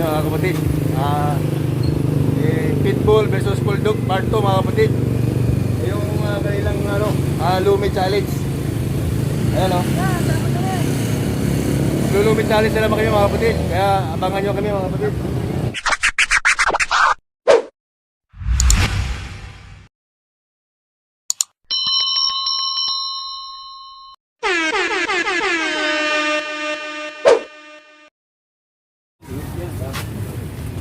Ano mga kapatid, Pitbull versus Bulldog Part 2 mga kapatid. Yung kanilang Lumi Challenge. Ayan o. Lumi Challenge na naman kami mga kapatid. Kaya abangan nyo kami mga kapatid.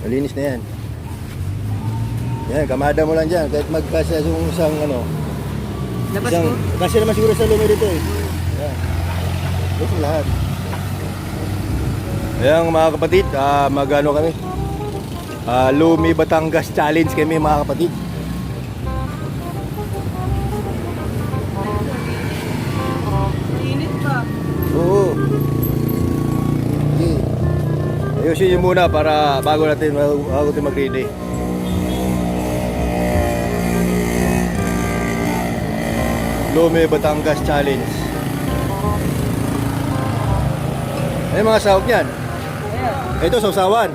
Malinis na yan. Yan, kamada mo lang dyan. Kahit magkasya yung isang Labas ko. Kasi naman siguro sa lumi dito eh. Yan. Ito lahat. Ayan mga kapatid, mag-ano kami. Lumi Batangas Challenge kami mga kapatid. Init pa. Oo. Okay. Ayusin nyo muna para bago natin mag-ready. Lumi Batangas Challenge. Ay mga sahog yan. Ayan. Ito sausawan.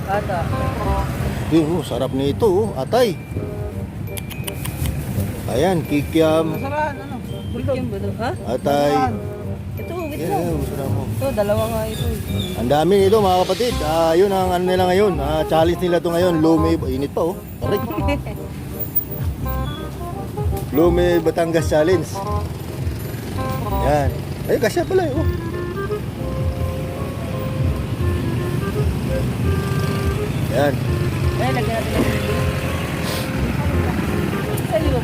Ata. Sarap nito atay. Ayan, kikiam, Masarap, ano? Bulldog ba ito? Ha? atay. Ito, wait Yeah, lang. masarap mo. Ito, dalawa nga ito. Ang dami nito mga kapatid. Yun ang ano nila ngayon. Challenge nila to ngayon. Lumi, init pa oh. Aray. Lumi Batangas Challenge. Yan. Ay, kasya pala eh. Oh. Yan. Ayan, lagyan natin ng sili. Sa'yo.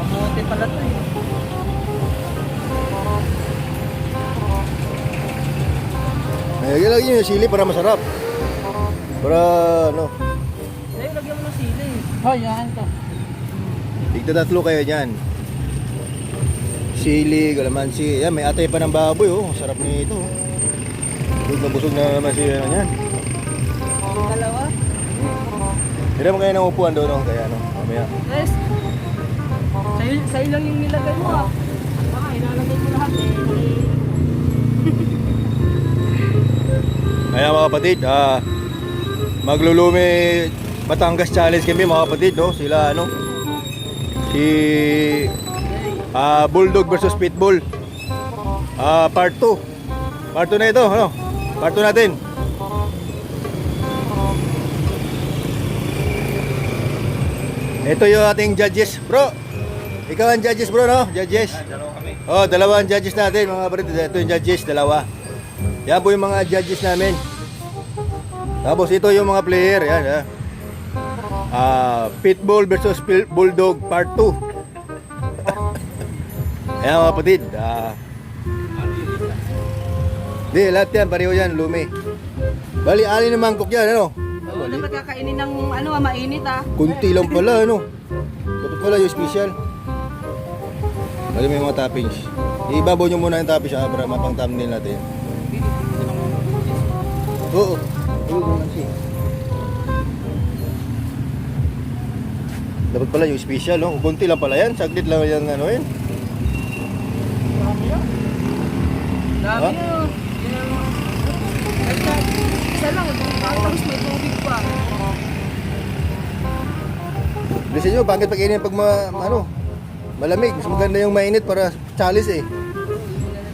Mabuti pala ito eh. Lagyan lagi yung sili para masarap. Para ano. Sa'yo, lagyan mo ng sili. Oh, yan ito. Tigta-tatlo kayo dyan. Sili, galamansi. Yan, may atay pa ng baboy oh. Sarap nito. Busog na naman siya yan. Dalawa. Hindi naman kayo nang upuan doon, no? Kaya ano, mamaya. Yes. Sa'yo lang yung nilagay mo ah. Baka ilalagay mo lahat eh. Kaya mga kapatid, maglulumi Batangas Challenge kami mga kapatid, no? Sila ano? Si Bulldog versus Pitbull. Part 2. Part 2 na ito, ano? Part 2 natin. Ito yung ating judges, bro. Ikaw ang judges, bro, no? Judges. Oh, dalawa ang judges natin, mga kapatid. Ito yung judges, dalawa. Yan po yung mga judges namin. Tapos ito yung mga player. Yan, Pitbull versus Bulldog Part 2. Ayan mga kapatid. Di, lahat yan, pareho yan, lumi. Bali, alin ng mangkok yan, ano? Oo, dapat kakainin ng mainit ah. Kunti lang pala, ano? Ito pala yung special. Bali, may mga toppings. Ibabaw nyo muna yung toppings para mapang thumbnail natin. Oo. Dapat pala yung special, no? Kunti lang pala yan. Saglit lang yung ano yun. Dami yun. Isa lang, tapos may tubig pa. Bilisan nyo, bakit pag-inin pag malamig? Mas maganda yung mainit para chalice eh.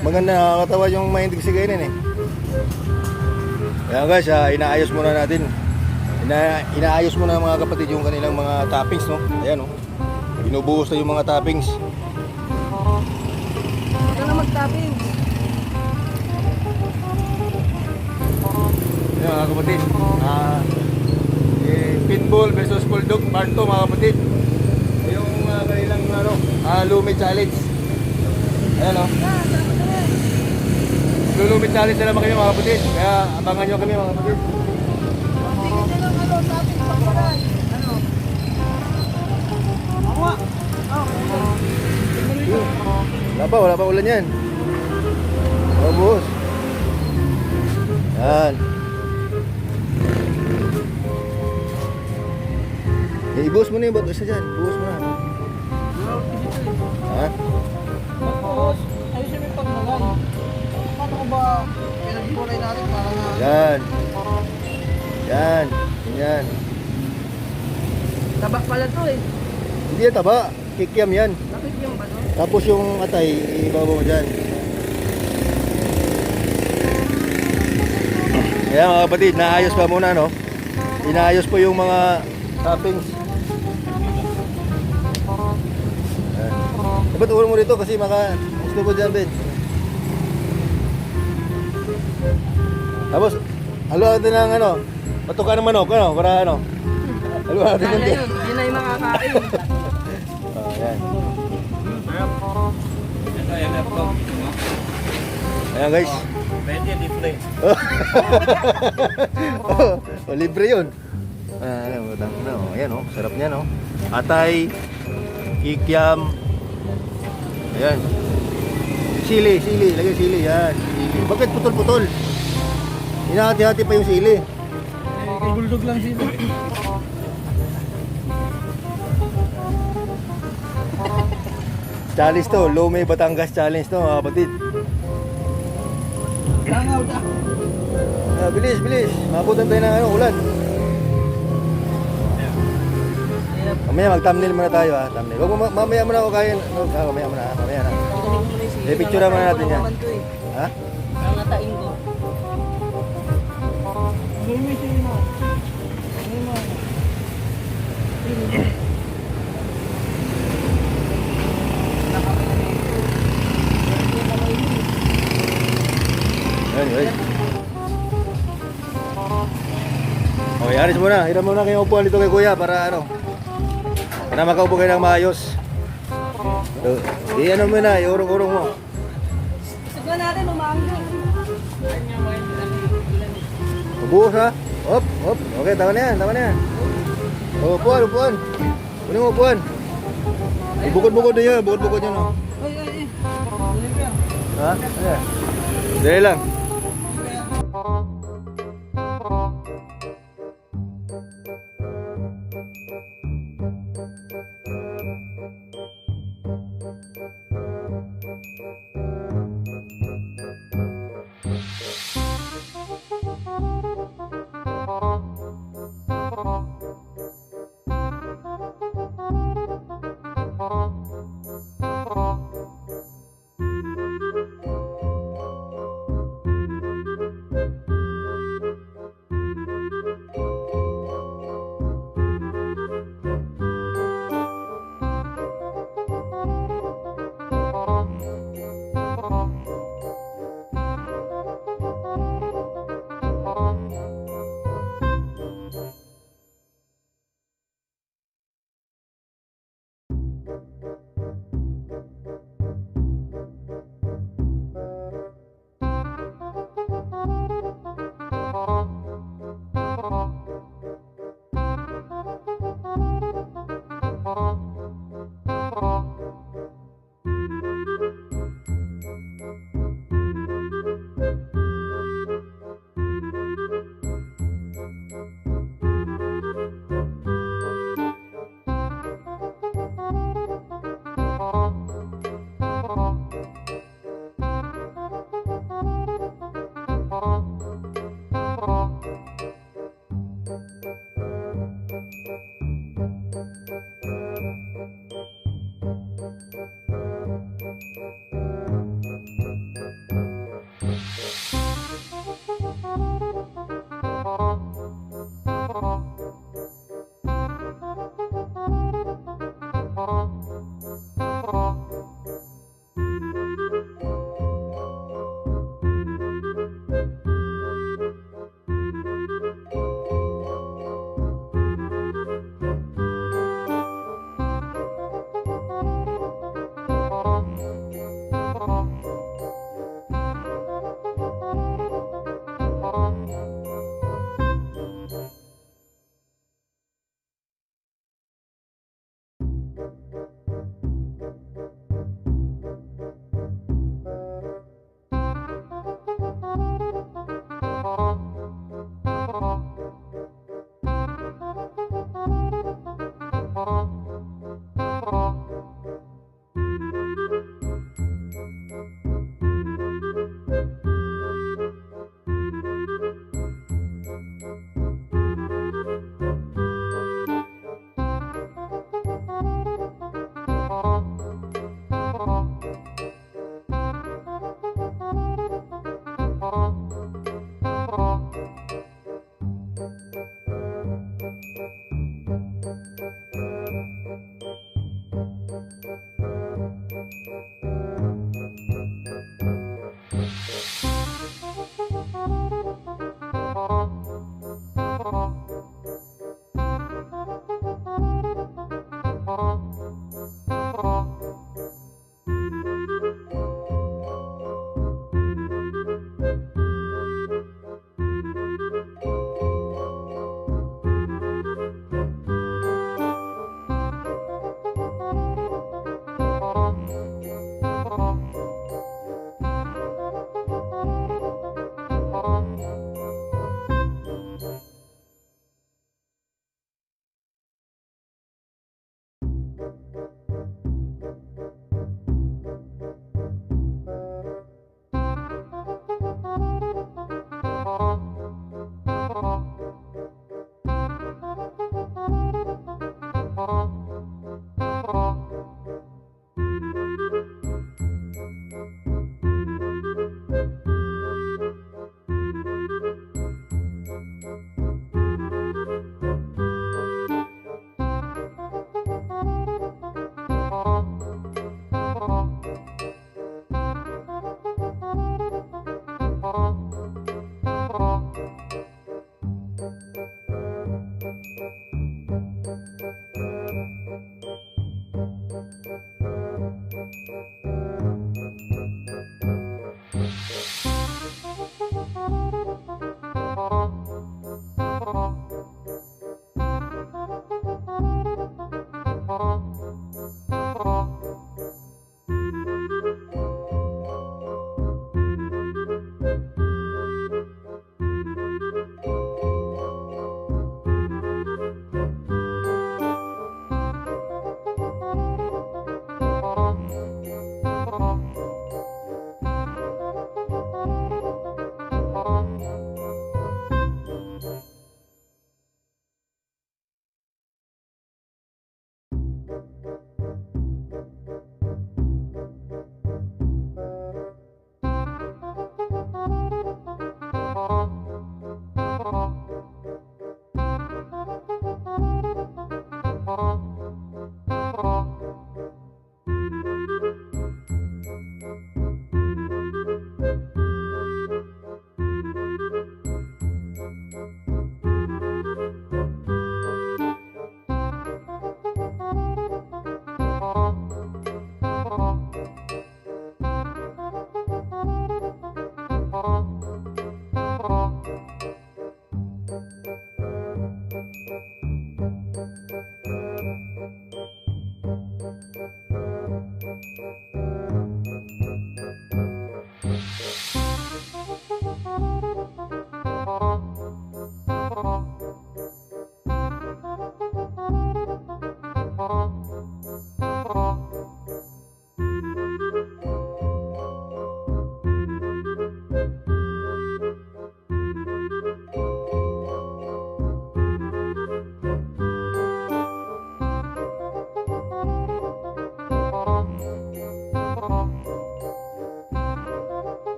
Maganda nakakatawa yung mainit kasi kainin eh. Kaya guys, inaayos muna natin. Inaayos muna mga kapatid yung kanilang mga toppings, no? Ayan, no? Binubuhos na yung mga toppings. Ito na mag-topping. Ayan mga kapatid. Pitbull versus Bulldog Part 2 mga kapatid. Yung kanilang Lumi Challenge. Ayan, no? Lumi Challenge na naman kami mga kapatid. Kaya abangan nyo kami mga kapatid. Wala pa ulan yan. Oh, boss. Yan. Ibuhos mo na yung bato isa dyan. Ibuhos mo na. Ha? Tapos, ayusin mo yung pagmagay. Paano ko ba pinagkulay natin para na... Yan. Yan. Yan. Tabak pala to eh. Hindi yan taba. Kikiam yan. Bakit yung ba to? Tapos yung atay, ibabaw mo dyan. Ayan mga kapatid, naayos pa muna no. Inaayos po yung mga toppings. Dapat ulo mo dito kasi gusto ko dyan din. Tapos, halo natin ng ano, patuka ng manok, ano, para ano. Halo natin Kaya konti. yun, yun ay makakain. Oh, yan. Ayan guys. Oh, libre yun. Ayan oh, sarap niya no. Atay, kikiam. Ayan. Sili, lagay sili yan. Sili. Bakit putol-putol? Hinahati-hati pa yung sili. Ibuldog lang sila. Challenge to, Lumay Batangas challenge to mga kapatid. Langaw na. Bilis, bilis. Mabutan tayo ng ano, ulan. Mamaya mag-thumbnail muna tayo ha, thumbnail. Wag mo mamaya muna ako kain. Mamaya muna, mamaya na. Picture muna natin yan. Ha? Nangatain ko. Gumising mo. Ayan, guys. Okay, aris muna. Hiram muna kayo upuan dito kay kuya para ano. Para makaupo kayo ng maayos. So, ano mo na, iurong-urong mo. Siguro natin umangga. Ubuhos ha? Hop, hop. Okay, tama na yan, tama na yan. Upuan, upuan. Kunin mo upuan. Bukod-bukod na yun, bukod-bukod yun. Oh. Ha? Ayan. Dali lang.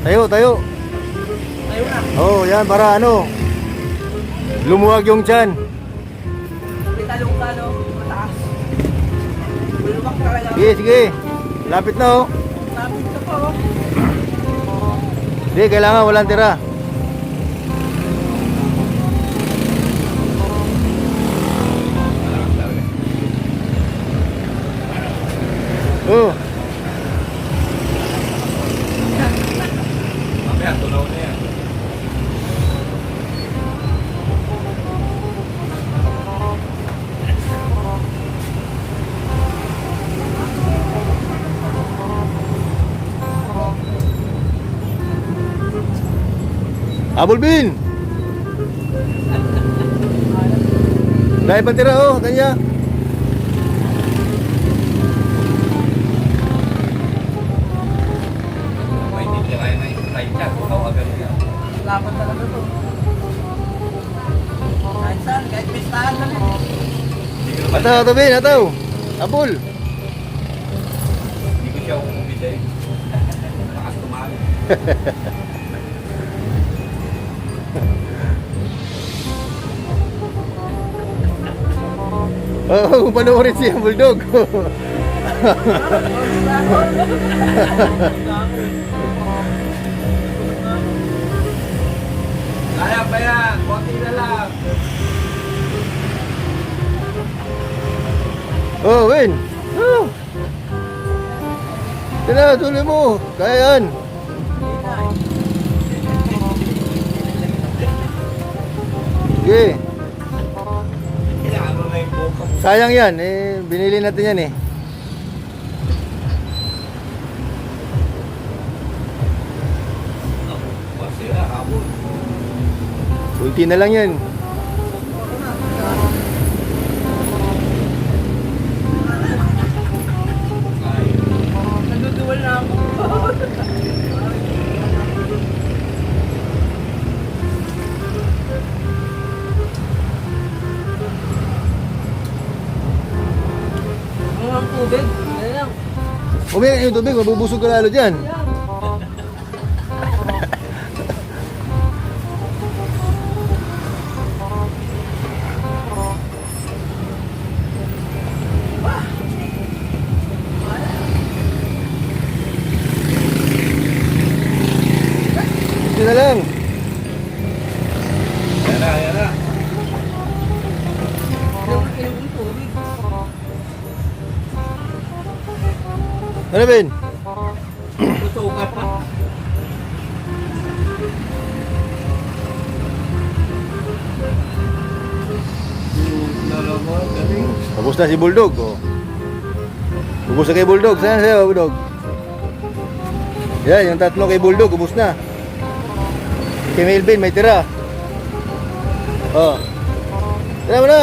Tayo, tayo. Tayo na. Oh, yan para ano. Lumuwag yung tiyan. lalong mataas. Bulwak talaga. Sige, sige. Lapit na oh. Lapit ka pa oh. Sige, kailangan walang tira. Oh. Mamaya, tunaw na yan. Abulbin! Dahil pa tira oh, kanya. May hindi kaya na yung time chat. Tunaw agad yan. Lapat talaga to. Kahit saan, kahit pistahan na rin. Ataw, Bin, ataw. Abul. Hindi ko siya umumida eh. Lakas tumali. Oh, panoorin siya Bulldog. Kaya pa yan. Konti na lang. Oh, Win. Oh. Tila, tuloy mo. Kaya yan. Sige. Kailangan mo na yung buka mo. Sayang yan. Eh, binili natin yan eh. Masira, habol. Ulti na lang yan. Naduduwal na ako. Ang tubig. Yan lang. Umiyak yung tubig, mabubusog ka lalo dyan. Ulti na lang. Yan na, yan na. Inom tubig. Ano, Ben? Tutukan pa. Nalaman, galing. Tapos na si Bulldog. Oh. Ubus na kay Bulldog. Saan sa'yo, Bulldog? Yan, yung tatlo kay Bulldog. Ubus na. Kay Melvin, may tira. Oh. Tira mo na.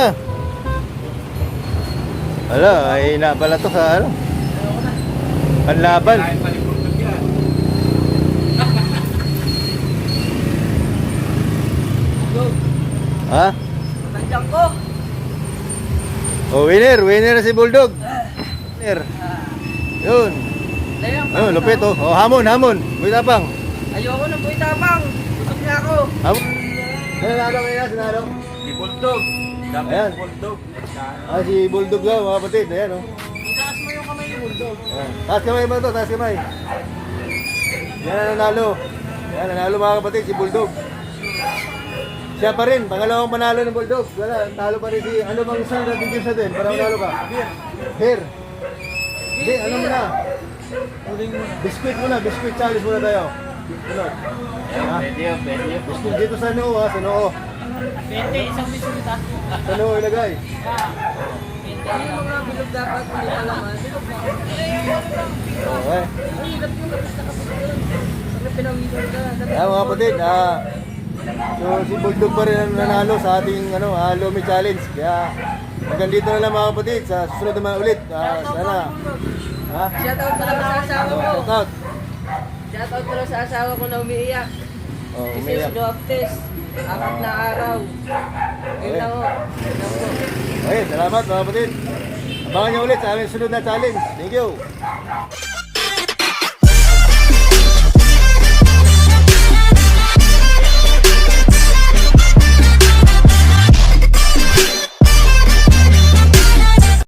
Ala, ay na pala to sa ano? Panlaban. Kain pa ni Bulldog yan. Ha? Nandiyan ko. Oh, winner. Winner na si Bulldog. Winner. Yun. Dayan, Oh, lupit oh. Oh, hamon, hamon. May tapang. ayoko na po itapang. Gusto na ako. Hamon. Sinalo kayo, sinalo. Si Bulldog. Dapat Ayan. Bulldog. Ah, si Bulldog daw, mga kapatid. Ayan oh. Itaas mo yung kamay ni Bulldog. Ayan. Taas kamay ba ito? Taas kamay. Yan ang nanalo. Yan, nanalo mga kapatid, si Bulldog. Siya pa rin, pangalawang panalo ng Bulldog. Wala, talo pa rin si, ano bang isang natin games natin? Para manalo ka? Here. Hindi, ano muna? Biscuit muna, biscuit challenge muna tayo. Ano? Ha? Biscuit dito sa noo ha, sa noo. Pwede, isang bisita. Sa noo ilagay. Yung mga bilog dapat, hindi pa laman. Bilog na. Okay. Ay, hirap yung kapis na kapis doon. Pag pinawisan ka, Ayan mga kapatid, so si Bulldog pa rin ang nanalo sa ating Lomi Challenge. Kaya hanggang dito na lang mga kapatid, sa susunod naman ulit. Sana. Ha? shoutout sa lang sa asawa ko. Shout out. Shoutout ko lang sa asawa ko na umiiyak. Oh, This is umiyak. Love Test. 4 na araw. Ayun lang ho. Ayun lang po. Okay, salamat mga kapatid. Abangan niyo ulit sa aming sunod na challenge. Thank you.